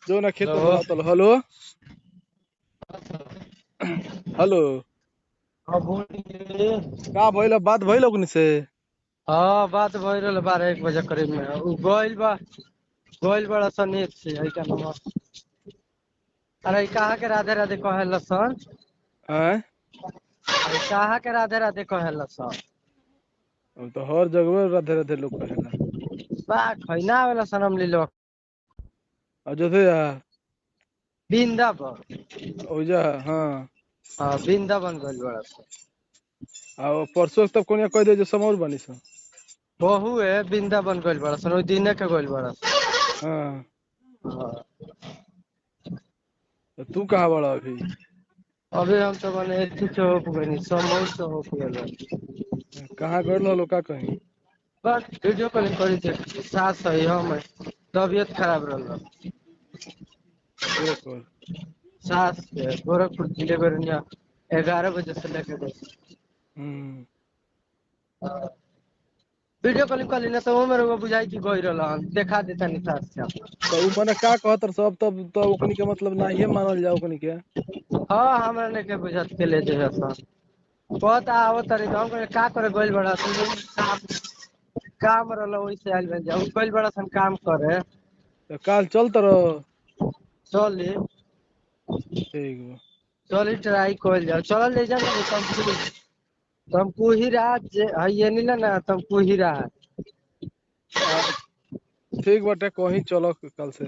जो ना खेत में हेलो। बोलावतल। Hello hello. हाँ बोलिए। का भइल बात भइल ओकनी से? हाँ बात भइल रहल 12-1 बजे करीब में उ गइल बड़ा सनेत से है का नंबर। अरे कहाँ के राधे राधे कहेला सन। हैं? अरे कहाँ के राधे राधे कहेला सन। अब तो हर जगह राधे राधे लोग कहेला। बा खैना वाला सनम लीलो। और जो थे वृंदावन। ओजा हाँ। हाँ वृंदावन गइल बड़ा सन। और परसों तब कोनिया कह दे जो समौर बनी सन। बहु है वृंदावन गइल बड़ा सन ओइ दिने के गइल बड़ा सन। हाँ। हाँ। तो तू कहाँ बड़ा अभी? अभी हम तो मने एथी चौक गइनी समोर चौक गइल। कहाँ गइल लो का कहीं? बस वीडियो कॉलिंग करी थे साथ सही हम तबियत खराब रहल। एक और साथ से गोरखपुर जिले में 11 बजे से लेके दस। हम्म। वीडियो कॉलिंग कर लेना तो वो मेरे को बुझाई कि गई रहल देखा देता नहीं साथ से आप। तो उ मने का कहतर सब तब तो ओकनी के मतलब नाहिए मानल जाओ ओकनी के। हाँ हमरा ने के बुझत के ले जे हसन बहुत आओ तरी हम कहे का करे गइल बड़ा तू काम काम रहल ओइ से आइल बन जा गइल बड़ा सन काम करे। तो काल चलत रहो। चली ठीक बा। चली ट्राई कर जाओ चल ले जा तुमको ही रात है ये नहीं ना तुमको ही रात। आ, ठीक बाटे कहीं चलो कल से।